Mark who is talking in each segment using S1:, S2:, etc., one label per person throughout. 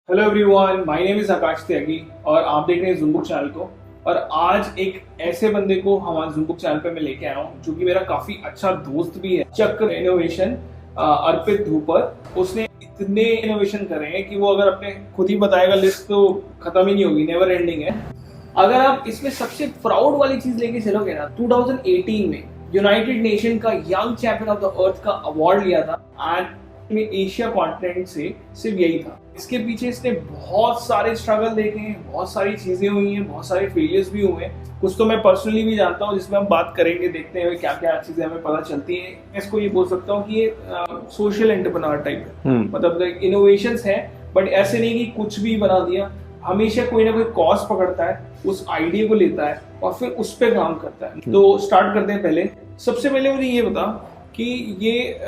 S1: Hello everyone, my name is Akash Tyagi और आप देख रहे हैं जुम्बुक चैनल को। और आज एक ऐसे बंदे को हमारे जुम्बुक चैनल पे मैं लेके आया हूँ जो कि मेरा काफी अच्छा दोस्त भी है, चक्र इनोवेशन अर्पित धूपर। उसने इतने इनोवेशन करे हैं कि वो अगर अपने खुद ही बताएगा लिस्ट तो खत्म ही नहीं होगी, नेवर एंडिंग है। अगर आप इसमें सबसे प्राउड वाली चीज लेके चलोगे ना, 2018 में यूनाइटेड नेशन का young champion of the earth का अवार्ड लिया था एंड में एशिया कॉन्टिनेंट से सिर्फ यही था। इसके पीछे इसने बहुत सारे स्ट्रगल देखे हैं, बहुत सारी चीजें हुई हैं, बहुत सारे फेलियर्स भी हुए हैं। कुछ तो मैं पर्सनली भी जानता हूँ जिसमें हम बात करेंगे, देखते हैं क्या क्या चीजें हमें पता चलती हैं। मैं इसको ये बोल सकता हूँ कि ये सोशल एंटरप्रेन्योर टाइप है, मतलब इनोवेशंस है बट ऐसे नहीं कि कुछ भी बना दिया। हमेशा कोई ना कोई कॉज पकड़ता है, उस आइडिया को लेता है और फिर उस पर काम करता है। तो स्टार्ट करते हैं। पहले सबसे पहले मुझे ये बता कि ये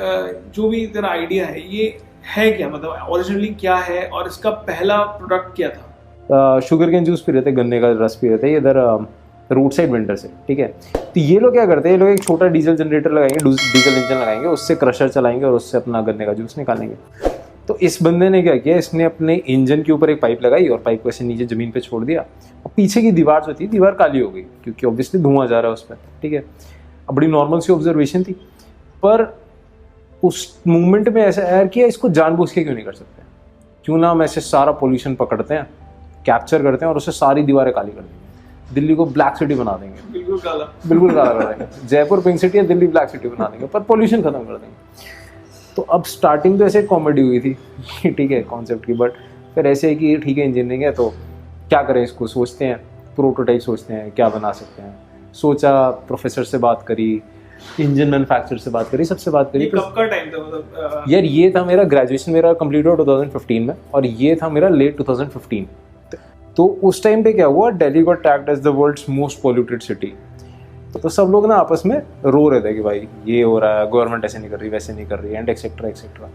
S1: जो भी तेरा आइडिया है ये है क्या, मतलब ओरिजिनली क्या है और इसका पहला प्रोडक्ट क्या था?
S2: शुगर केन जूस पी रहे थे, गन्ने का रस पी रहे थे इधर रोड साइड वेंडर से। ठीक है, तो ये लोग क्या करते हैं, ये लोग एक छोटा डीजल जनरेटर लगाएंगे, डीजल इंजन लगाएंगे, उससे क्रशर चलाएंगे और उससे अपना गन्ने का जूस निकालेंगे। तो इस बंदे ने क्या किया, इसने अपने इंजन के ऊपर एक पाइप लगाई और पाइप को ऐसे नीचे जमीन पे छोड़ दिया और पीछे की दीवार जो थी, दीवार काली हो गई क्योंकि ऑब्वियसली धुआं जा रहा है उस पर। ठीक है, अब बड़ी नॉर्मल सी ऑब्जर्वेशन थी, पर उस मूवमेंट में ऐसा ऐड किया, इसको जानबूझ के क्यों नहीं कर सकते? क्यों ना हम ऐसे सारा पोल्यूशन पकड़ते हैं, कैप्चर करते हैं और उससे सारी दीवारें काली कर देंगे, दिल्ली को ब्लैक सिटी बना देंगे, बिल्कुल काला कर देंगे। जयपुर पिंक सिटी है, दिल्ली ब्लैक सिटी बना देंगे, पर पोल्यूशन खत्म कर देंगे। तो अब स्टार्टिंग तो ऐसे कॉमेडी हुई थी ठीक है कॉन्सेप्ट की, बट फिर ऐसे है कि ठीक है इंजीनियरिंग है तो क्या करें, इसको सोचते हैं, प्रोटोटाइप सोचते हैं क्या बना सकते हैं। सोचा, प्रोफेसर से बात करी, इंजन मैन्युफैक्चरर से बात करी, सबसे बात करी।
S1: कब का टाइम था मतलब?
S2: यार ये था मेरा ग्रेजुएशन, मेरा कंप्लीट हुआ 2015 में और ये था मेरा लेट 2015। तो उस टाइम पे क्या हुआ, Delhi got tagged as the world's most polluted city. तो सब लोग ना आपस में रो रहे थे कि भाई ये हो रहा है, गवर्नमेंट ऐसे नहीं कर रही, वैसे नहीं कर रही, एंड एक्सेट्रा एक्सेट्रा।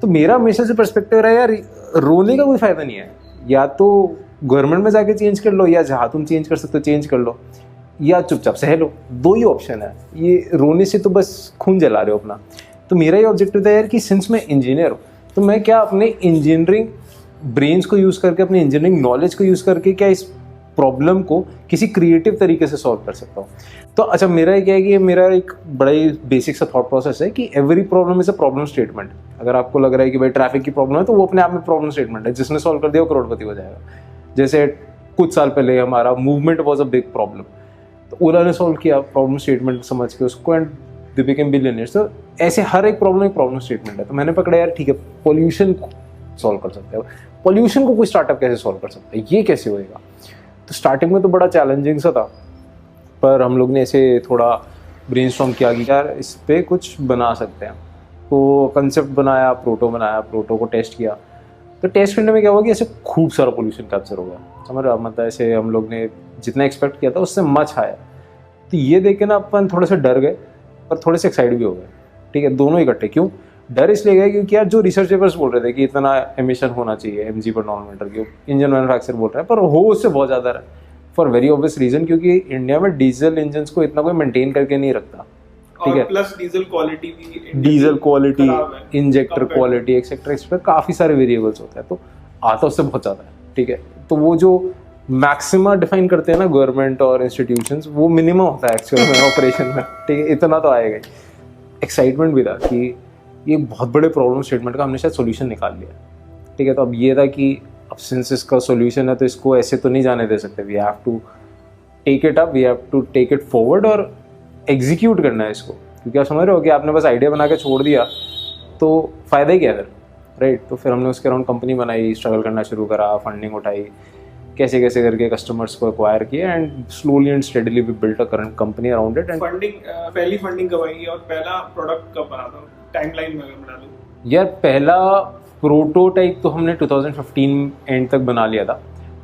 S2: तो मेरा हमेशा से पर्सपेक्टिव रहा यार, रोने का कोई फायदा नहीं है, या तो गवर्नमेंट में जाके चेंज कर लो, या जहाँ तुम चेंज कर सकते हो चेंज कर लो, या चुपचाप सह लो। दो ही ऑप्शन है, ये रोने से तो बस खून जला रहे हो अपना। तो मेरा ये ऑब्जेक्टिव था यार कि सिंस मैं इंजीनियर हूँ तो मैं क्या अपने इंजीनियरिंग ब्रेन्स को यूज़ करके, अपने इंजीनियरिंग नॉलेज को यूज़ करके क्या इस प्रॉब्लम को किसी क्रिएटिव तरीके से सॉल्व कर सकता हूँ। तो अच्छा, मेरा क्या है कि मेरा एक बड़ा ही बेसिक सा थॉट प्रोसेस है कि every problem is a problem statement. अगर आपको लग रहा है कि भाई ट्रैफिक की प्रॉब्लम है तो वो अपने आप में प्रॉब्लम स्टेटमेंट है, जिसने सॉल्व कर दिया वो करोड़पति हो जाएगा। जैसे कुछ साल पहले हमारा movement was a big problem, तो ओला ने सॉल्व किया प्रॉब्लम स्टेटमेंट समझ के उसको, एंड दे बिकेम बिलियनियर्स। तो ऐसे हर एक प्रॉब्लम स्टेटमेंट है। तो मैंने पकड़ा यार ठीक है, पॉल्यूशन सॉल्व कर सकते हैं, पॉल्यूशन को कोई स्टार्टअप कैसे सॉल्व कर सकता है, ये कैसे होएगा। तो स्टार्टिंग में तो बड़ा चैलेंजिंग सा था, पर हम लोग ने ऐसे थोड़ा ब्रेनस्टॉर्म किया कि यार इस पर कुछ बना सकते हैं। तो कंसेप्ट बनाया, प्रोटो को टेस्ट किया। तो टेस्ट करने में क्या हुआ कि ऐसे खूब सारा पोल्यूशन कैप्चर हो गया, समझ रहा, मतलब ऐसे हम लोग ने जितना एक्सपेक्ट किया था उससे मच आया। तो ये देख के ना अपन थोड़े से डर गए पर थोड़े से एक्साइट भी हो गए। ठीक है, दोनों इकट्ठे। क्यों डर इसलिए गए क्योंकि यार जो रिसर्च पेपर्स बोल रहे थे कि इतना एमिशन होना चाहिए mg पर नॉनमीटर की, इंजन मैन्युफैक्चर बोल रहा है, पर हो उससे बहुत ज़्यादा रहा है फॉर वेरी ऑब्वियस रीजन, क्योंकि इंडिया में डीजल इंजन को इतना कोई मेंटेन करके नहीं रखता। ठीक है,
S1: प्लस डीजल क्वालिटी भी,
S2: diesel quality, injector quality etcetera etcetera, काफ़ी सारे वेरिएबल्स होते हैं, तो आता उससे बहुत ज़्यादा है। ठीक है, तो वो जो मैक्सिमा डिफाइन करते हैं ना गवर्नमेंट और इंस्टीट्यूशंस, वो मिनिमम होता है एक्चुअल में ऑपरेशन में। ठीक है, इतना तो आएगा। एक्साइटमेंट भी था कि ये बहुत बड़े प्रॉब्लम स्टेटमेंट का हमने शायद सोल्यूशन निकाल लिया। ठीक है, तो अब ये था कि अब सिंस इसका सोल्यूशन है तो इसको ऐसे तो नहीं जाने दे सकते, we have to take it up, we have to take it forward और एग्जीक्यूट करना है इसको। क्योंकि आप समझ रहे हो कि आपने बस आइडिया बना के छोड़ दिया तो फ़ायदा ही क्या है, राइट। तो फिर हमने उसके अराउंड कंपनी बनाई, स्ट्रगल करना शुरू करा, फंडिंग उठाई, कैसे कैसे करके कस्टमर्स को एक्वायर किया, and slowly and steadily we built a current company around it. And
S1: पहली फंडिंग कब आई और पहला प्रोडक्ट कब बना था, टाइमलाइन में अगर बना लो?
S2: यार पहला प्रोटोटाइप तो हमने 2015 एंड तक बना लिया था,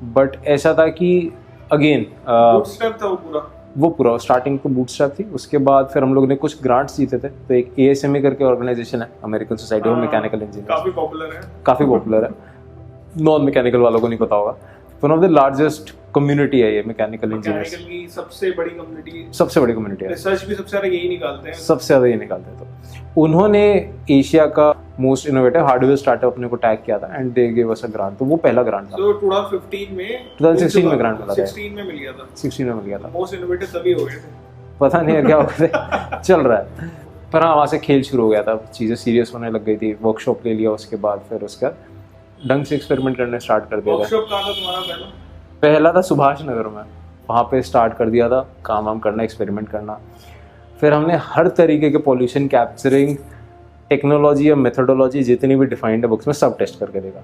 S2: बट ऐसा था कि अगेन
S1: बूटस्ट्रैप था वो पूरा
S2: स्टार्टिंग तो बूटस्ट्रैप थी। उसके बाद फिर हम लोग ने कुछ ग्रांट्स जीते थे। तो एक ASME करके ऑर्गेनाइजेशन है, American society of mechanical engineer,
S1: काफ़ी पॉपुलर है,
S2: नॉन मैकेनिकल वालों को नहीं पता होगा। One of the largest community है ये मैकेनिकल इंजीनियर्स,
S1: मैकेनिकल की सबसे बड़ी कम्युनिटी,
S2: सबसे बड़ी कम्युनिटी है,
S1: रिसर्च भी सबसे ज़्यादा यही निकालते हैं,
S2: सबसे ज़्यादा ये निकालते हैं। तो उन्होंने एशिया का मोस्ट इनोवेटिव हार्डवेयर स्टार्टअप अपने को टैग किया था and they give us a grant, तो वो पहला ग्रांट था।
S1: तो 2015 में
S2: 2016 में ग्रांट मिला था,
S1: 16 में मिल गया था,
S2: 16 में मिल गया था।
S1: मोस्ट इनोवेटिव तभी हो गए थे,
S2: पता नहीं है क्या हो गया चल रहा है, पर हाँ वहाँ से खेल शुरू हो गया था, चीज़ें सीरियस होने लग गई थी, वर्कशॉप ले लिया उसके बाद, फिर उसका ढंग से एक्सपेरिमेंट करने स्टार्ट कर दिया था।
S1: वर्कशॉप कहाँ था तुम्हारा पहला?
S2: पहला था सुभाष नगर में, वहाँ पे स्टार्ट कर दिया था काम वाम करना, एक्सपेरिमेंट करना। फिर हमने हर तरीके के पॉल्यूशन कैप्चरिंग टेक्नोलॉजी या मेथोडोलॉजी जितनी भी डिफाइंड है बुक्स में सब टेस्ट करके देखा।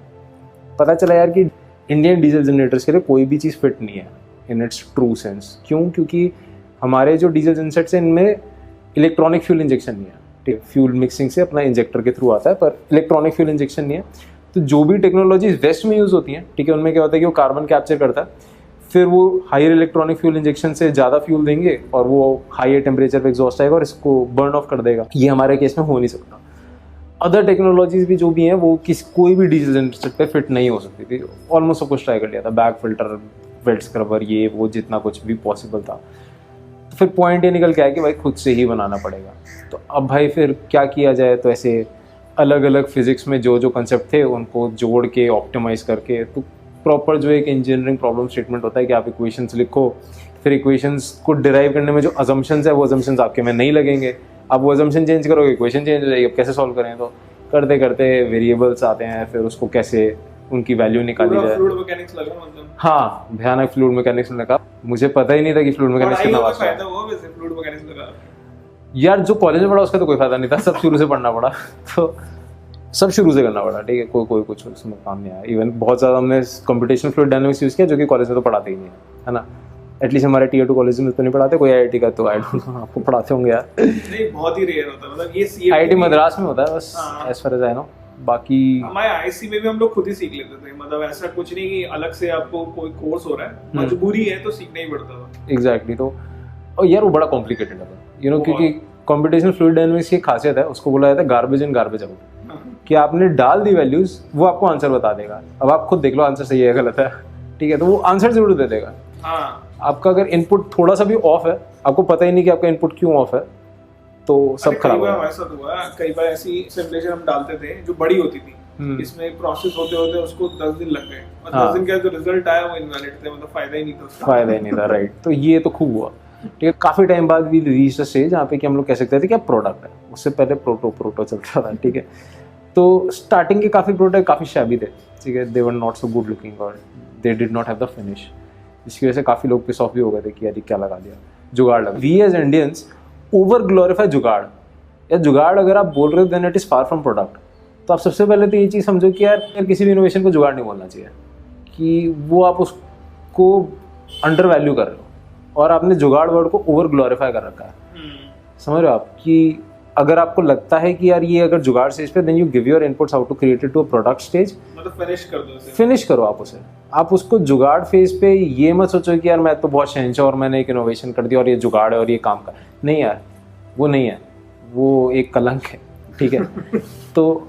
S2: पता चला यार कि इंडियन डीजल जनरेटर्स के लिए कोई भी चीज़ फिट नहीं है इन इट्स ट्रू सेंस। क्यों? क्योंकि हमारे जो डीजल जनसेट्स हैं इनमें इलेक्ट्रॉनिक फ्यूल इंजेक्शन नहीं है, ठीक है, फ्यूल मिक्सिंग से अपना इंजेक्टर के थ्रू आता है, पर इलेक्ट्रॉनिक फ्यूल इंजेक्शन नहीं है। तो जो भी टेक्नोलॉजीज वेस्ट में यूज़ होती हैं, ठीक है, उनमें क्या होता है कि वो कार्बन कैप्चर करता है, फिर वो हायर इलेक्ट्रॉनिक फ्यूल इंजेक्शन से ज़्यादा फ्यूल देंगे और वो हायर टेम्परेचर पे एग्जॉस्ट आएगा और इसको बर्न ऑफ कर देगा। ये हमारे केस में हो नहीं सकता। अदर टेक्नोलॉजीज भी जो भी हैं वो कोई भी डीजल जनरेटर पे फिट नहीं हो सकती थी। ऑलमोस्ट सब कुछ ट्राई कर लिया था, बैक फिल्टर, वेट स्क्रबर, ये वो जितना कुछ भी पॉसिबल था। तो फिर पॉइंट ये निकल के आया कि भाई खुद से ही बनाना पड़ेगा। तो अब भाई फिर क्या किया जाए, तो ऐसे अलग अलग फिजिक्स में जो जो कंसेप्ट थे उनको जोड़ के ऑप्टिमाइज करके, तो प्रॉपर जो एक इंजीनियरिंग प्रॉब्लम स्टेटमेंट होता है कि आप इक्वेशंस लिखो, फिर इक्वेशंस को डिराइव करने में जो अजम्पशंस है वो अजम्पशंस आपके में नहीं लगेंगे, आप वो अजम्पशन चेंज करोगे इक्वेशन चेंज हो जाएगी। अब कैसे सॉल्व करें? तो करते करते वेरिएबल्स आते हैं, फिर उसको कैसे उनकी वैल्यू निकाली जाए।
S1: फ्लूइड मैकेनिक्स लगा मतलब?
S2: हाँ, भयानक फ्लूइड मैकेनिक्स लगा। मुझे पता ही नहीं था कि फ्लूइड मैकेनिक्स कितना वास्ट है।
S1: फ्लूइड मैकेनिक्स लगा
S2: यार जो कॉलेज में पढ़ा उसका तो कोई फायदा नहीं था, सब शुरू से पढ़ना पड़ा तो सब शुरू से करना पड़ा, ठीक है, कोई कुछ उसमें काम नहीं आया। इवन बहुत ज़्यादा हमने कंप्यूटेशनल फ्लूइड डायनामिक्स यूज़ किया जो कि कॉलेज में तो पढ़ाते ही नहीं है ना। एटलीस्ट हमारे टीयर 2 कॉलेज में तो नहीं पढ़ाते, कोई आईआईटी का तो आई डोंट नो आपको पढ़ाते होंगे यार।
S1: नहीं, बहुत ही रेयर होता है, मतलब ये सीएफटी
S2: आईआईटी मद्रास में होता है बस, as far as I know. बाकी
S1: हमारे आईसी में भी हम लोग खुद ही सीख लेते थे, मतलब ऐसा कुछ नहीं कि अलग से आपको कोई कोर्स हो रहा है, मजबूरी है तो सीखना ही पड़ता था।
S2: एग्जैक्टली। तो और यार वो बड़ा कॉम्प्लिकेटेड है, यू नो, क्योंकि कंप्यूटेशनल फ्लूइड डायनामिक्स की खासियत है, उसको बोला जाता है गार्बेज इन गार्बेज आउट, कि आपने डाल दी वैल्यूज वो आपको आंसर बता देगा। अब आप खुद देख लो आंसर सही है गलत है, ठीक है, तो वो आंसर जरूर दे देगा। आपका अगर इनपुट थोड़ा सा भी ऑफ है, आपको पता ही नहीं कि आपका इनपुट क्यों ऑफ है, तो सब खराब हो
S1: गया। ऐसा हुआ कई बार, ऐसी सिमुलेशन हम डालते थे जो बड़ी होती थी, इसमें प्रोसेस होते होते उसको 10 दिन लग गए और 10 दिन का जो रिजल्ट आया वो इनवैलिड थे, मतलब फायदा ही नहीं था उसका।
S2: फायदा ही नहीं था, राइट। तो ये तो खूब हुआ, ठीक है। काफी टाइम बाद भी रीच द स्टेज जहाँ पे कि हम लोग कह सकते थे कि अब प्रोडक्ट है, उससे पहले प्रोटो चलता था, ठीक है। तो स्टार्टिंग के काफी प्रोडक्ट काफी शैबी थे, ठीक है, they were not so good looking और they did not have the finish, जिसकी वजह से काफी लोग पिस ऑफ भी हो गए थे कि यार क्या लगा दिया, जुगाड़ लगा। We as Indians over glorify jugaad, या जुगाड़ अगर आप बोल रहे हो then it is far from product. तो आप सबसे पहले तो ये चीज़ समझो कि यार किसी भी इनोवेशन को जुगाड़ नहीं बोलना चाहिए, कि वो आप उसको अंडर वैल्यू कर रहे हो और आपने जुगाड़ वर्ड को ओवर ग्लोरीफाई कर रखा है। समझ रहे हो आप कि अगर आपको लगता है कि यार ये अगर जुगाड़ स्टेज पे, then you give your inputs how to create it to a product stage, मतलब फिनिश कर दो उसे, फिनिश करो आप उसे। आप उसको जुगाड़ फेज पे ये मत सोचो कि यार मैं तो बहुत शहंशाह और मैंने एक इनोवेशन कर दिया और ये जुगाड़ है और ये काम का नहीं। यार वो नहीं है, वो एक कलंक है, ठीक है। तो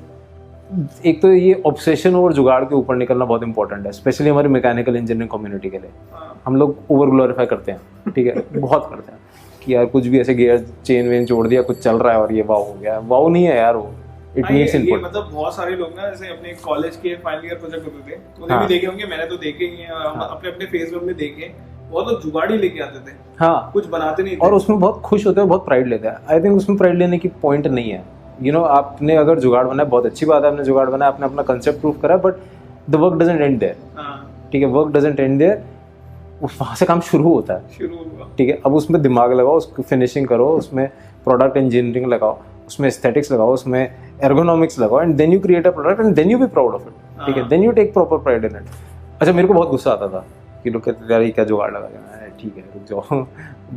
S2: एक तो ये ऑब्सेशन और जुगाड़ के ऊपर निकलना बहुत इंपॉर्टेंट है, स्पेशली हमारी मैकेनिकल इंजीनियरिंग कम्युनिटी के लिए। हम लोग ओवर ग्लोरीफाई करते हैं, ठीक है, बहुत करते हैं कि यार कुछ भी ऐसे गियर चेन वेन जोड़ दिया, कुछ चल रहा है और ये वाव हो गया। वाव नहीं है यार, वो इट नीड्स इनपुट।
S1: मतलब बहुत सारे लोग ना जैसे अपने कॉलेज के फाइनल ईयर प्रोजेक्ट होते थे, उन्हें भी देखे होंगे, मैंने तो देखे ही हैं, अपने अपने फेसबुक में देखे, वो तो जुगाड़ ही लेके आते थे।
S2: हाँ,
S1: कुछ बनाते नहीं थे
S2: और उसमें बहुत खुश होते हैं, बहुत प्राइड लेते हैं। आई थिंक उसमें प्राइड लेने की पॉइंट नहीं है। यू नो, आपने अगर जुगाड़ बनाया बहुत अच्छी बात है, आपने जुगाड़ बनाया, आपने अपना कंसेप्ट प्रूव करा, but the work doesn't end there, ठीक है, वर्क डजंट एंड देयर, वहाँ से काम शुरू होता है, ठीक है। अब उसमें दिमाग लगाओ, उसको फिनिशिंग करो, उसमें प्रोडक्ट इंजीनियरिंग लगाओ, उसमें एस्थेटिक्स लगाओ, उसमें एर्गोनॉमिक्स लगाओ, and then you create a product and then you be proud of it, ठीक है, then you take proper pride in it. अच्छा, मेरे को बहुत गुस्सा आता था कि लोग कहते यार ये क्या जुगाड़ लगा देना है, ठीक है रुक जाओ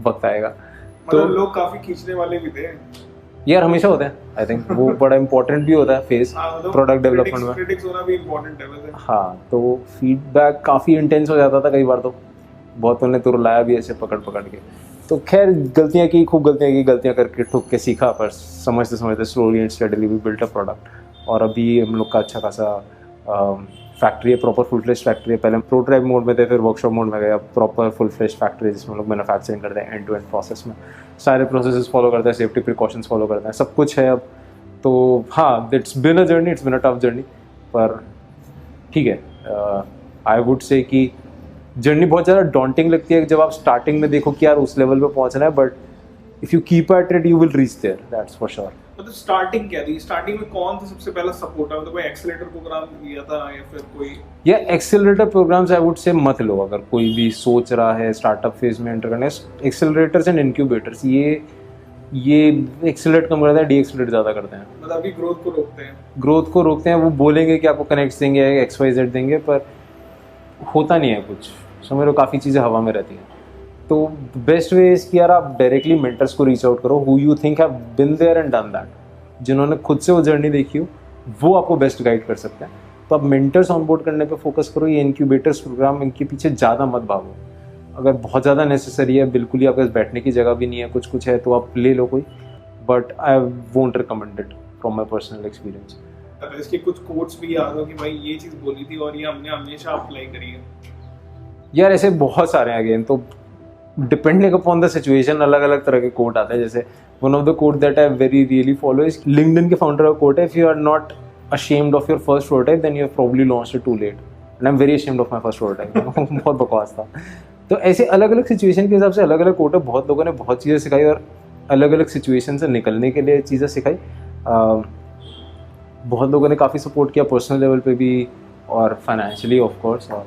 S2: वक्त आएगा।
S1: तो लोग काफी खींचने वाले भी थे
S2: यार, हमेशा होते हैं। आई थिंक वो बड़ा इंपॉर्टेंट भी होता है फेज प्रोडक्ट डेवलपमेंट में,
S1: क्रिटिक्स होना भी इंपॉर्टेंट है वैसे।
S2: हाँ, तो फीडबैक काफ़ी इंटेंस हो जाता था कई बार, तो बहुत उन्हें तो रुलाया भी ऐसे पकड़ के। तो खैर गलतियाँ की, खूब गलतियाँ की, गलतियाँ करके ठुक के सीखा, पर समझते समझते slowly and steadily we built a product. और अभी हम लोग का अच्छा खासा फैक्ट्री है, प्रॉपर फुल फ्लेश फैक्ट्री है। पहले हम प्रोटोटाइप मोड में थे, फिर वर्कशॉप मोड में गए, अब प्रॉपर फुल फ्लेश फैक्ट्री है जिसमें हम लोग मैन्युफैक्चरिंग करते हैं एंड टू एंड प्रोसेस में, सारे प्रोसेसेस फॉलो करते हैं, सेफ्टी प्रिकॉशंस फॉलो करते हैं, सब कुछ है अब। तो हाँ, it's been a journey, it's been a tough journey, पर ठीक है। आई वुड से कि जर्नी बहुत ज़्यादा डॉन्टिंग लगती है जब आप स्टार्टिंग में देखो कि यार उस लेवल पे पहुंचना है, but if you keep at it you will reach there, that's for sure.
S1: मतलब स्टार्टिंग क्या थी? स्टार्टिंग में कौन था सबसे पहला सपोर्टर? मतलब कोई एक्सेलरेटर प्रोग्राम लिया था या फिर कोई?
S2: या accelerator programmes I would say मत लो अगर कोई भी सोच रहा है स्टार्टअप फेज में एंटर करना है। एक्सेलरेटर्स एंड इनक्यूबेटर्स ये एक्सेलरेट कम करता है, डी एक्सेलरेट ज़्यादा करते हैं।
S1: मतलब अभी ग्रोथ को रोकते हैं?
S2: ग्रोथ को रोकते हैं, वो बोलेंगे कि आपको कनेक्ट देंगे, XYZ देंगे, पर होता नहीं है कुछ, समझ लो, काफ़ी चीज़ें हवा में रहती हैं। तो बेस्ट वे इज़ कि यार आप डायरेक्टली मेंटर्स को रीच आउट करो, who you think have been there and done that, जिन्होंने खुद से वो जर्नी देखी हो, वो आपको बेस्ट गाइड कर सकते हैं। तो आप मेंटर्स ऑनबोर्ड करने पे फोकस करो, ये इनक्यूबेटर्स प्रोग्राम, इनके पीछे ज़्यादा मत भागो। अगर बहुत ज़्यादा नेसेसरी है, बिल्कुल ही आपके पास बैठने की जगह भी नहीं है, कुछ है, तो आप ले लो कोई, but I won't recommend it from my personal experience.
S1: अगर इसके कुछ कोट्स भी याद हो कि भाई ये चीज़ बोली थी और ये हमने हमेशा अप्लाई करी है?
S2: यार ऐसे बहुत सारे हैं, अगेन तो डिपेंडिंग अपॉन द सिचुएशन अलग अलग तरह के कोट आते हैं। जैसे one of the quote that I very really follow is LinkedIn के फाउंडर का कोट है, if you are not ashamed of your first prototype then you have probably launched it too late, and I'm very ashamed of my first prototype। बहुत बकवास था। तो ऐसे अलग अलग सिचुएशन के हिसाब से अलग अलग कोट है। बहुत लोगों ने बहुत चीज़ें सिखाई और अलग अलग सिचुएशन से निकलने के लिए चीज़ें सिखाई। बहुत लोगों ने काफ़ी सपोर्ट किया पर्सनल लेवल पे भी और फाइनेंशियली ऑफ कोर्स, और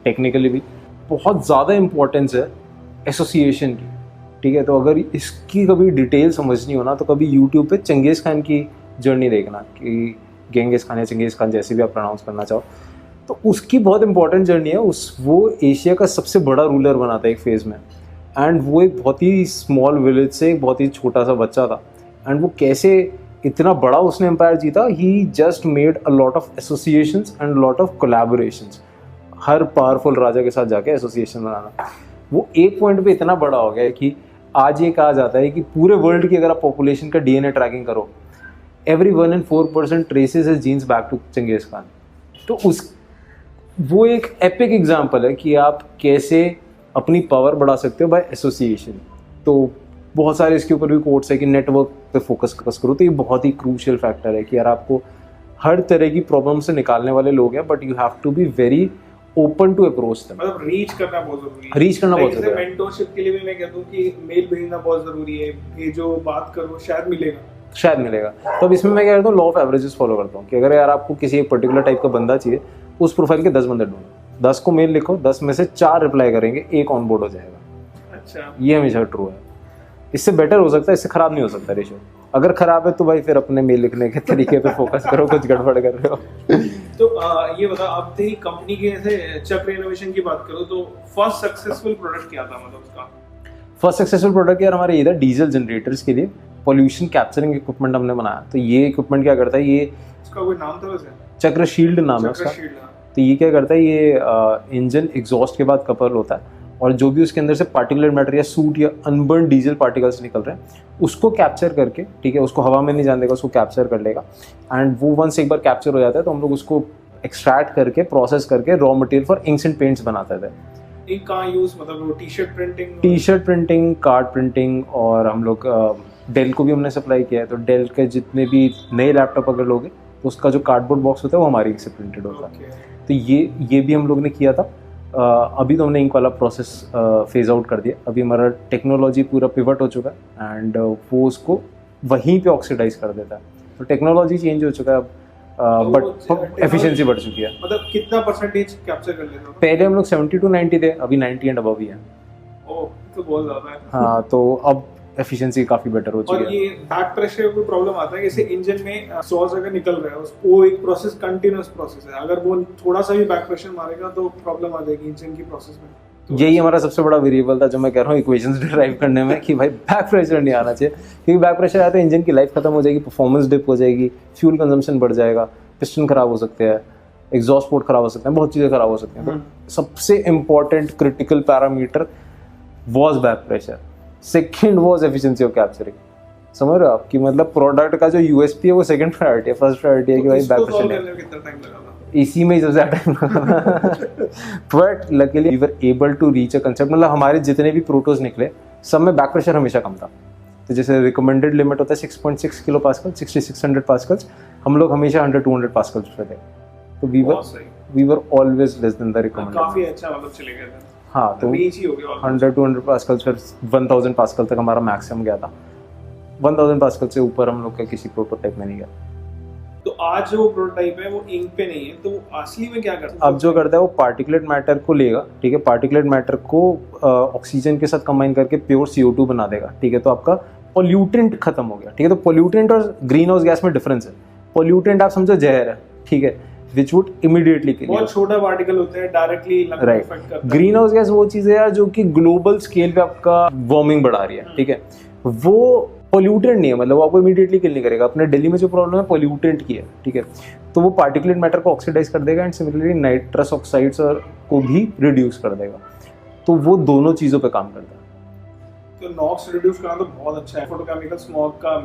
S2: टेक्निकली भी। बहुत ज़्यादा इम्पोर्टेंस है एसोसिएशन की, ठीक है। तो अगर इसकी कभी डिटेल समझनी हो ना, तो कभी यूट्यूब पे चंगेज़ खान की जर्नी देखना, कि गेंगिस खान या चंगेज़ खान जैसे भी आप प्रोनाउंस करना चाहो, तो उसकी बहुत इंपॉर्टेंट जर्नी है। वो एशिया का सबसे बड़ा रूलर बना था एक फेज़ में, एंड वो एक बहुत ही स्मॉल विलेज से एक बहुत ही छोटा सा बच्चा था, एंड वो कैसे इतना बड़ा उसने एम्पायर जीता। He just made a lot of associations and lot of collaborations. हर पावरफुल राजा के साथ जाके एसोसिएशन बनाना, वो एक पॉइंट पे इतना बड़ा हो गया है कि आज ये कहा जाता है कि पूरे वर्ल्ड की अगर आप पॉपुलेशन का DNA ट्रैकिंग करो, every 1 in 4% traces his genes back to Changez Khan. तो वो एक एपिक एग्जाम्पल है कि आप कैसे अपनी पावर बढ़ा सकते हो बाय एसोसिएशन। तो बहुत सारे इसके ऊपर भी कोट्स है कि नेटवर्क पे फोकस करो। तो ये बहुत ही क्रूशियल फैक्टर है कि यार आपको हर तरह की प्रॉब्लम से निकालने वाले लोग हैं, but you have to be very open to approach them.
S1: मतलब रीच करना बहुत जरूरी है।
S2: रीच करना बहुत जरूरी है।
S1: मेंटरशिप के लिए भी मैं कहता हूँ कि मेल भेजना बहुत जरूरी है, ये जो बात करो शायद मिलेगा। तो अब इसमें मैं क्या करता हूँ, लॉ ऑफ एवरेजेस फॉलो करता हूँ कि अगर यार आपको किसी एक पर्टिकुलर टाइप का बंदा चाहिए, उस प्रोफाइल के 10 बंदे ढूंढो, 10 को मेल लिखो, 10 में से 4 रिप्लाई करेंगे, 1 ऑन बोर्ड हो जाएगा। अच्छा, ये
S2: ये हमेशा ट्रू है। इससे बेटर हो सकता है, इससे खराब नहीं हो सकता रेशो। अगर खराब है तो भाई फिर अपने मेल लिखने के तरीके पे फोकस करो, कुछ गड़बड़ कर रहे हो।
S1: तो ये बता, अब तेरी कंपनी के ऐसे चक्र इनोवेशन की बात करो तो फर्स्ट सक्सेसफुल प्रोडक्ट क्या था? मतलब उसका
S2: फर्स्ट सक्सेसफुल प्रोडक्ट यार हमारे ये था डीजल जनरेटर्स के लिए पॉल्यूशन कैप्चरिंग इक्विपमेंट हमने बनाया। तो ये इक्विपमेंट क्या करता है, ये
S1: इसका कोई नाम था वैसे?
S2: चक्र शील्ड नाम है उसका। तो ये क्या करता है, ये इंजन एग्जॉस्ट के बाद कपल होता है, और जो भी उसके अंदर से पार्टिकुलर मैटर या सूट या अनबर्न डीजल पार्टिकल्स निकल रहे हैं उसको कैप्चर करके, ठीक है, उसको हवा में नहीं जाने देगा, उसको कैप्चर कर लेगा। एंड वो वंस एक बार कैप्चर हो जाता है तो हम लोग उसको एक्सट्रैक्ट करके प्रोसेस करके raw material for inks and paints बनाते थे।
S1: एक कहाँ यूज, मतलब वो T
S2: shirt printing, card printing, और हम लोग डेल को भी हमने सप्लाई किया है। तो डेल के जितने भी नए लैपटॉप अगर लोगे तो उसका जो कार्डबोर्ड बॉक्स होता है वो हमारी इंक से प्रिंटेड होता है। तो ये भी हम लोग ने किया था। अभी तो हमने इंक वाला प्रोसेस फेज आउट कर दिया। अभी हमारा टेक्नोलॉजी पूरा पिवट हो चुका है, एंड वो उसको वहीं पे ऑक्सीडाइज कर देता है। तो टेक्नोलॉजी चेंज हो चुका है अब, बट एफिशिएंसी बढ़ चुकी है।
S1: मतलब कितना परसेंटेज कैप्चर कर लेते हो?
S2: पहले हम लोग 70 to 90 थे, अभी 90 एंड अबव ही है।
S1: ओह, तो बहुत ज़्यादा है।
S2: हाँ, तो अब एफिशिएंसी काफ़ी बेटर हो चुकी है।
S1: और ये बैक प्रेशर का कोई प्रॉब्लम आता है? जैसे इंजन में सॉस अगर निकल रहा है, वो एक प्रोसेस कंटिन्यूअस प्रोसेस है, अगर वो थोड़ा सा भी बैक प्रेशर मारेगा तो प्रॉब्लम आ जाएगी इंजन की प्रोसेस में। तो
S2: यही हमारा सबसे बड़ा वेरिएबल था जो मैं कह रहा हूँ इक्वेशंस डिराइव करने में, कि भाई बैक प्रेशर नहीं आना चाहिए, क्योंकि बैक प्रेशर आया तो इंजन की लाइफ खत्म हो जाएगी, परफॉर्मेंस डिप हो जाएगी, फ्यूल कंजम्पशन बढ़ जाएगा, पिस्टन खराब हो सकते हैं, एग्जॉस्ट पोर्ट खराब हो सकते हैं, बहुत चीज़ें खराब हो सकती हैं। तो सबसे important critical parameter was back pressure, second was efficiency of capturing. समझ रहे हो आप कि मतलब प्रोडक्ट का जो यूएसपी है वो सेकंड प्रायोरिटी है, फर्स्ट प्रायोरिटी है कि भाई बैक प्रेशर।
S1: कितना टाइम लगा था?
S2: इसी में सबसे ज़्यादा टाइम लगा but luckily we were able to reach a concept. मतलब हमारे जितने भी प्रोटोज निकले सब में बैक प्रेशर हमेशा कम था। तो जैसे रिकमेंडेड लिमिट होता है 6.6 किलो पास्कल, 6600 पास्कल्स, हम लोग हमेशा 100-200 पास्कल्स पे थे। तो we were always less than the recommended.
S1: काफी अच्छा मतलब चले गए थे।
S2: हाँ, तो
S1: रीच ही हो गया
S2: 100-200 पास्कल्स, फिर 1000 पास्कल तक हमारा मैक्सिमम गया था। 1000 पास्कल से ऊपर हम लोग का किसी प्रोटोटाइप में नहीं गया।
S1: तो आज जो प्रोटोटाइप है वो इंक पे नहीं है, तो वो असली में क्या करता है?
S2: अब जो करता है वो पार्टिकुलेट मैटर को लेगा, ठीक है, पार्टिकुलेट मैटर को ऑक्सीजन के साथ कंबाइन करके प्योर CO2 बना देगा, ठीक है। तो आपका पोल्यूटेंट खत्म हो गया, ठीक है। तो पोल्यूटेंट और ग्रीन हाउस गैस में डिफरेंस है। पोल्यूटेंट आप समझो जहर है, ठीक है, विच वुड इमीडिएटली किल।
S1: बहुत छोटा पार्टिकल होता है, डायरेक्टली इफेक्ट करता है।
S2: ग्रीन हाउस गैस वो चीज है यार जो कि ग्लोबल स्केल पे आपका वार्मिंग बढ़ा रही है, ठीक है। वो पोल्यूटेंट नहीं है, मतलब वो आपको इमीडिएटली किल नहीं करेगा। अपने दिल्ली में जो प्रॉब्लम है पोल्यूटेंट की है, ठीक है। तो वो पार्टिकुलेट मैटर को ऑक्सीडाइज कर देगा एंड सिमिलरली नाइट्रस ऑक्साइड्स को भी रिड्यूस कर देगा। तो वो दोनों चीजों पे काम करता है।
S1: तो नॉक्स रिड्यूस करना तो बहुत अच्छा है। फोटोकेमिकल स्मॉग का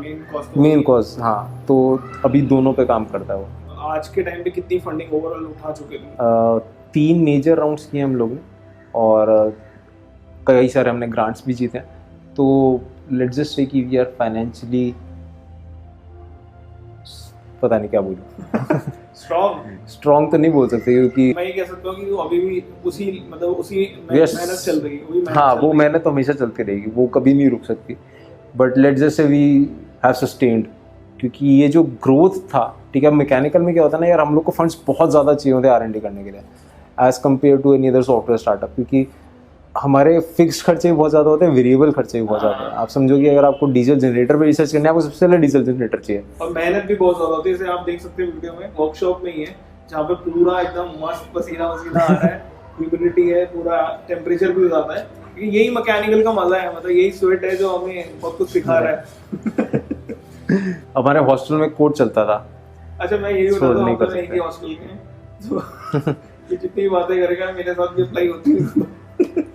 S2: मेन कॉज, हाँ, तो अभी दोनों पे काम करता है वो।
S1: आज के टाइम पे कितनी फंडिंग ओवरऑल उठा चुके थे?
S2: 3 मेजर राउंड्स किए हम लोग ने और कई सारे हमने ग्रांट्स भी जीते हैं। तो लेट्स जस्ट से कि वी आर फाइनेंशियली, पता नहीं क्या बोलूं स्ट्रॉन्ग तो नहीं बोल सकते क्योंकि
S1: मैं ये कह सकता हूँ कि वो अभी भी उसी मेहनत चल रही है।
S2: हाँ, वो मेहनत तो हमेशा चलती रहेगी, वो कभी नहीं रुक सकती। But let's just say we have sustained, क्योंकि ये जो ग्रोथ था, ठीक है। मैकेनिकल में क्या होता है ना यार, हम लोग को फंड्स बहुत ज़्यादा चाहिए होते हैं R&D करने के लिए as compare to any other software startup, क्योंकि हमारे फिक्स खर्चे भी बहुत ज़्यादा होते हैं, वेरिएबल खर्चे भी बहुत ज़्यादा है। आप समझो कि अगर आपको डीजल जनरेटर पे रिसर्च करना है, आपको सबसे पहले डीजल जनरेटर चाहिए
S1: और मेहनत भी बहुत ज़्यादा होती है। जैसे आप देख सकते हैं वीडियो में, वर्कशॉप में ही है जहाँ पे पूरा एकदम मस्त पसीना आ रहा है, ह्यूमिडिटी है, पूरा टेम्परेचर भी ज़्यादा है। क्योंकि यही मैकेनिकल का मजा है, मतलब यही स्वेट है जो हमें बहुत कुछ सिखा रहा है।
S2: हमारे हॉस्टल में कोड चलता था।
S1: अच्छा, मैं यही बता रहा हूँ कि हॉस्टल में जितनी बातें करेगा मेरे साथ भी अप्लाई होती है।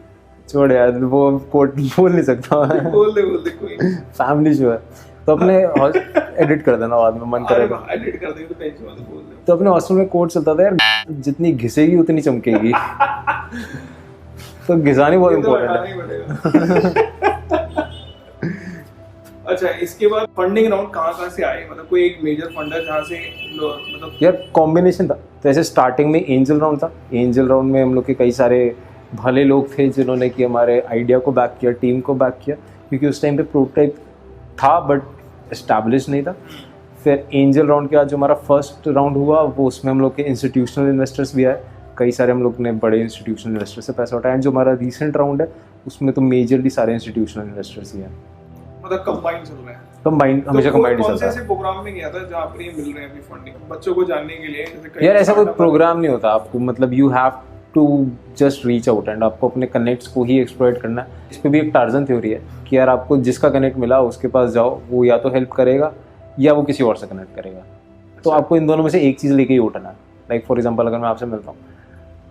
S2: छोड़ यार, वो कोड बोल नहीं सकता।
S1: बोल दे कोई
S2: फैमिली शो है तो अपने एडिट कर देना बाद में, मन करेगा
S1: एडिट कर देंगे तो टेंशन मत, बोल दे।
S2: तो अपने हॉस्टल में कोड चलता था यार, जितनी घिसेगी उतनी चमकेगी। तो घिसानी बहुत इम्पोर्टेंट है।
S1: अच्छा, इसके बाद फंडिंग राउंड कहाँ से आए? मतलब कोई एक मेजर फंडर जहाँ से मतलब
S2: यार कॉम्बिनेशन था। तो ऐसे स्टार्टिंग में एंजल राउंड था। एंजल राउंड में हम लोग के कई सारे भले लोग थे जिन्होंने कि हमारे आइडिया को बैक किया, टीम को बैक किया, क्योंकि उस टाइम पे प्रोटोटाइप था बट एस्टैब्लिश नहीं था। फिर एंजल राउंड के बाद जो हमारा फर्स्ट राउंड हुआ वो उसमें हम लोग के इंस्टीट्यूशनल इन्वेस्टर्स भी आए। कई सारे हम लोग ने बड़े इंस्टीट्यूशनल इन्वेस्टर से पैसा उठाया। एंड जो हमारा रिसेंट राउंड है उसमें तो मेजरली सारे इंस्टीट्यूशनल इन्वेस्टर्स ही हैं।
S1: मतलब कंबाइन चल रहा है।
S2: कंबाइन हमेशा कंबाइन चलता है।
S1: कौन से प्रोग्राम में गया था जहाँ पर ये मिल रहे हैं अभी फंडिंग बच्चों को जानने के लिए? जैसे
S2: यार ऐसा कोई प्रोग्राम नहीं होता आपको, मतलब you have to just reach out and आपको अपने कनेक्ट्स को ही एक्सप्लॉइट करना है। इस पर भी एक टार्जन थ्योरी है कि यार आपको जिसका कनेक्ट मिला उसके पास जाओ, वो या तो हेल्प करेगा या वो किसी और से कनेक्ट करेगा। तो आपको इन दोनों में से एक चीज़ लेके ही उठना है। लाइक फॉर एग्जांपल अगर मैं आपसे मिलता हूँ,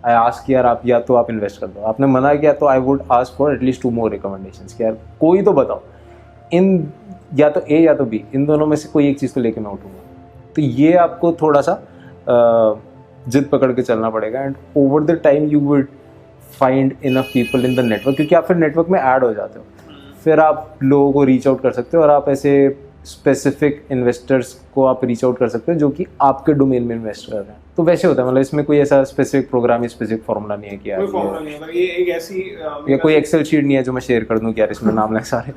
S2: आई आस्क यार आप या तो आप इन्वेस्ट कर दो, आपने मना किया तो I would ask for at least 2 more recommendations कि यार कोई तो बताओ, इन या तो ए या तो बी, इन दोनों में से कोई एक चीज़ तो लेके मैं उठूँगा। तो ये आपको थोड़ा सा जिद पकड़ के चलना पड़ेगा। And over the time you will find enough people in the network, क्योंकि आप फिर नेटवर्क में ऐड हो जाते हो, फिर आप लोगों को रीच आउट कर सकते हो और आप ऐसे स्पेसिफिक इन्वेस्टर्स को आप रीच आउट कर सकते हो जो कि आपके डोमेन में इन्वेस्ट कर रहे हैं। तो वैसे होता है, मतलब इसमें कोई ऐसा स्पेसिफिक प्रोग्राम या स्पेसिफिक फॉर्मूला नहीं है कि यार
S1: ये एक ऐसी
S2: या कोई एक्सेल शीट नहीं है जो मैं शेयर कर दूं कि यार इसमें नाम लगे सारे।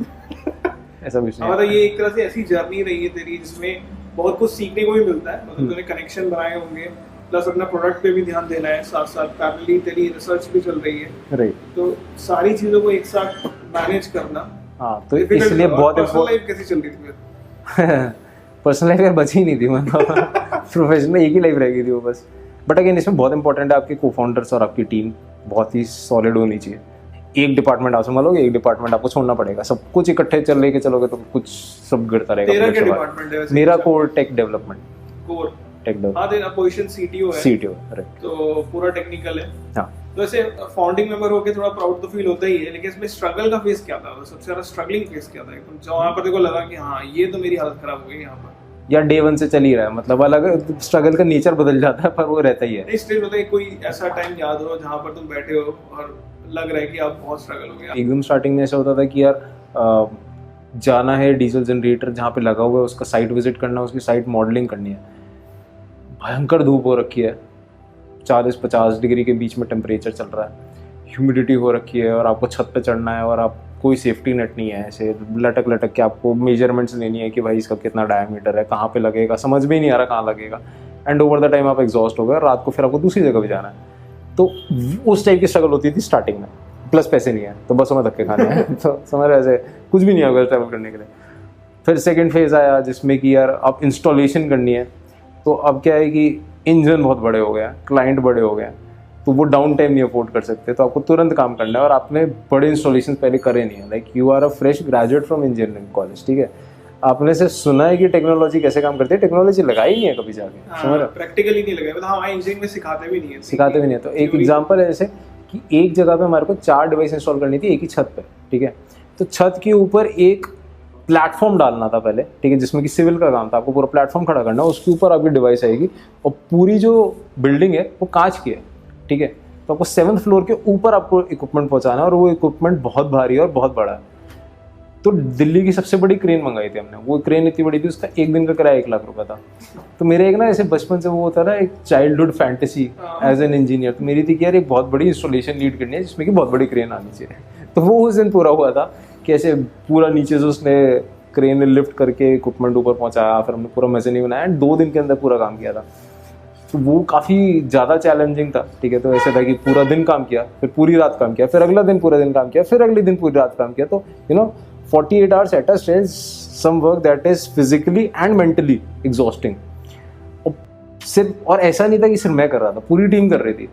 S2: ऐसा कुछ नहीं।
S1: मतलब ये एक तरह से ऐसी जर्नी रही है तेरी जिसमें बहुत कुछ सीखने को भी मिलता है। मतलब तूने कनेक्शन बनाए होंगे, प्लस अपना प्रोडक्ट पे भी ध्यान देना है, साथ साथ पैरेलली तेरी रिसर्च भी चल रही है।
S2: राइट।
S1: तो सारी चीज़ों को एक साथ मैनेज करना,
S2: हाँ, तो इसलिए बहुत
S1: पर्सनल लाइफ कैसी चल रही थी?
S2: पर्सनल लाइफ यार बची ही नहीं थी, मतलब प्रोफेशनल में एक ही लाइफ रह गई थी वो बस। बट अगेन इसमें बहुत इंपॉर्टेंट है आपके को फाउंडर्स और आपकी टीम बहुत ही सॉलिड होनी चाहिए। एक डिपार्टमेंट आप संभालोगे, एक डिपार्टमेंट आपको छोड़ना पड़ेगा। सब कुछ इकट्ठे चल लेके चलोगे तो कुछ सब गिरता रहेगा।
S1: तेरा क्या डिपार्टमेंट है?
S2: मेरा core tech development.
S1: Core
S2: tech development.
S1: हाँ, तेरा पोजीशन CTO है।
S2: CTO, right.
S1: तो पूरा टेक्निकल है।
S2: हाँ।
S1: तो ऐसे फाउंडिंग मेंबर होके थोड़ा प्राउड तो फील होता ही है, लेकिन इसमें स्ट्रगल का फेस क्या था? सबसे ज्यादा स्ट्रगलिंग फेस क्या था? जहाँ पर देखो लगा कि हाँ ये तो मेरी हालत खराब हो गई यहाँ पर।
S2: या डे वन से चल ही रहा है, मतलब अलग स्ट्रगल का नेचर बदल जाता है पर वो रहता ही है।
S1: स्टिल बताइए कोई ऐसा टाइम याद हो जहाँ पर तुम बैठे हो और लग रहा है कि आप बहुत स्ट्रगल हो गया?
S2: एकदम स्टार्टिंग में ऐसा होता था कि यार जाना है डीजल जनरेटर जहाँ पे लगा हुआ है उसका साइट विजिट करना है, उसकी साइट मॉडलिंग करनी है। भयंकर धूप हो रखी है, 40-50 डिग्री के बीच में टेम्परेचर चल रहा है, ह्यूमिडिटी हो रखी है और आपको छत पे चढ़ना है और आप कोई सेफ्टी नेट नहीं है, ऐसे लटक लटक के आपको मेजरमेंट्स लेनी है कि भाई इसका कितना डायमीटर है, कहाँ पे लगेगा, समझ में ही नहीं आ रहा कहाँ लगेगा। एंड ओवर द टाइम आप एग्जॉस्ट हो गए, रात को फिर आपको दूसरी जगह भी जाना है। तो उस टाइप की स्ट्रगल होती थी स्टार्टिंग में, प्लस पैसे नहीं है तो बसों में धक्के खाने हैं तो समझ रहे ऐसे कुछ भी नहीं होगा ट्रैवल करने के लिए। फिर सेकेंड फेज़ आया जिसमें कि यार अब इंस्टॉलेशन करनी है, तो अब क्या है कि इंजन बहुत बड़े हो गए हैं, क्लाइंट बड़े हो गए हैं, तो वो डाउन टाइम नहीं अफोर्ड कर सकते, तो आपको तुरंत काम करना है और आपने बड़े इंस्टॉलेशन पहले करे नहीं है। Like you are a fresh graduate from engineering college, ठीक है, आपने से सुना है कि टेक्नोलॉजी कैसे काम करती है, टेक्नोलॉजी लगाई नहीं है कभी जाके, समझ रहे,
S1: प्रैक्टिकली नहीं लगाया, मतलब हमारे इंजीनियरिंग में सिखाते भी नहीं है,
S2: सिखाते भी नहीं है। तो एक एग्जांपल है जैसे कि एक जगह पे हमारे को 4 डिवाइस इंस्टॉल करनी थी एक ही छत पे, ठीक है, तो छत के ऊपर एक प्लेटफॉर्म डालना था पहले, ठीक है, जिसमें कि सिविल का काम था, आपको पूरा प्लेटफॉर्म खड़ा करना है, उसके ऊपर आपकी डिवाइस आएगी और पूरी जो बिल्डिंग है वो कांच की है, ठीक है, तो आपको 7th फ्लोर के ऊपर आपको इक्विपमेंट पहुंचाना है और वो इक्विपमेंट बहुत भारी है और बहुत बड़ा है। तो दिल्ली की सबसे बड़ी क्रेन मंगाई थी हमने, वो क्रेन इतनी बड़ी थी उसका एक दिन का किराया 1 लाख रुपए था। तो मेरे एक ना ऐसे बचपन से वो होता ना एक childhood fantasy as an engineer, तो मेरी थी कि यार एक बहुत बड़ी इंस्टॉलेशन लीड करनी है जिसमें कि बहुत बड़ी क्रेन आनी चाहिए। तो वो उस दिन पूरा हुआ था कि ऐसे पूरा नीचे से उसने क्रेन ने लिफ्ट करके इक्विपमेंट ऊपर पहुंचाया, फिर हमने पूरा मेज़नीन बनाया एंड 2 दिन के अंदर पूरा काम किया था। तो वो काफ़ी ज़्यादा चैलेंजिंग था, ठीक है, तो ऐसे था कि पूरा दिन काम किया, फिर पूरी रात काम किया, फिर अगला दिन पूरा दिन काम किया, फिर अगले दिन पूरी रात काम किया। तो 48 hours at a stretch, some work that is physically and mentally exhausting। और ऐसा नहीं था कि सिर्फ मैं कर रहा था, पूरी टीम कर रही थी।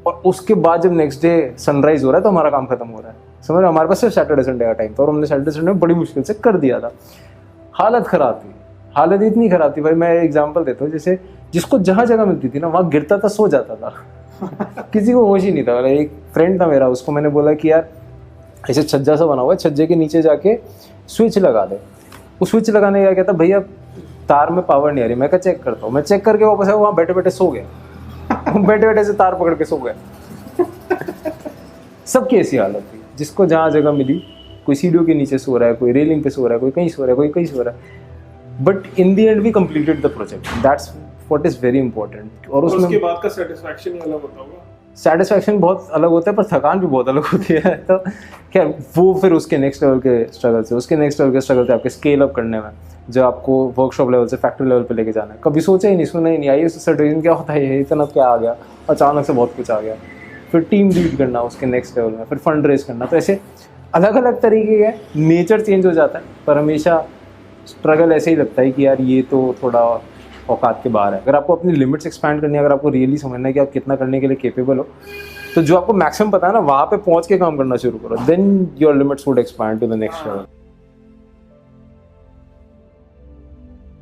S2: और उसके बाद जब नेक्स्ट डे सनराइज हो रहा है तो हमारा काम खत्म हो रहा है, समझ रहे, हमारे पास सिर्फ सैटरडे संडे का टाइम था और हमने सैटरडे संडे में बड़ी मुश्किल से कर दिया था। हालत खराब थी, हालत इतनी खराब थी भाई, मैं एग्जाम्पल देता हूँ, जैसे जिसको जहाँ जगह मिलती थी ना वहाँ गिरता था, सो जाता था किसी को होश ही नहीं था। एक फ्रेंड था मेरा, उसको मैंने बोला कि यार ऐसे छज्जा सा बना हुआ है, छज्जे के नीचे जाके स्विच लगा दे। वो स्विच लगाने का कहता भैया तार में पावर नहीं आ रही। मैं क्या चेक करता हूँ, मैं चेक करके वापस आया, वहाँ बैठे बैठे सो गया बैठे बैठे से तार पकड़ के सो गया सबकी ऐसी हालत थी, जिसको जहाँ जगह मिली, कोई सीढ़ियों के नीचे सो रहा है, कोई रेलिंग पे सो रहा है, कोई कहीं सो रहा है, कोई कहीं सो रहा है। But in the end we completed the project, that's what is very important. और उसके
S1: बाद का सेटिस्फैक्शन ही अलग होता होगा।
S2: सेटिस्फैक्शन बहुत अलग होता है पर थकान भी बहुत अलग होती है। तो खैर वो फिर उसके नेक्स्ट लेवल के स्ट्रगल से आपके स्केल अप करने में, जो आपको वर्कशॉप लेवल से फैक्ट्री लेवल पे लेके जाना है। कभी सोचा ही नहीं, सुना ही नहीं, आई सर्टिफिकेशन क्या होता है, इतना क्या आ गया, अचानक से बहुत कुछ आ गया। फिर टीम लीड करना उसके नेक्स्ट लेवल में, फिर फंड रेज करना, तो ऐसे अलग अलग तरीके के नेचर चेंज हो जाता है। पर हमेशा स्ट्रगल ऐसे ही लगता है कि यार ये तो थोड़ा औकात के बाहर है। अगर आपको अपनी लिमिट्स एक्सपैंड करनी है, अगर आपको रियली समझना है कि आप कितना करने के लिए केपेबल हो, तो जो आपको मैक्सिमम पता है ना, वहाँ पे पहुँच के काम करना शुरू करो, then your limits would expand to the next level.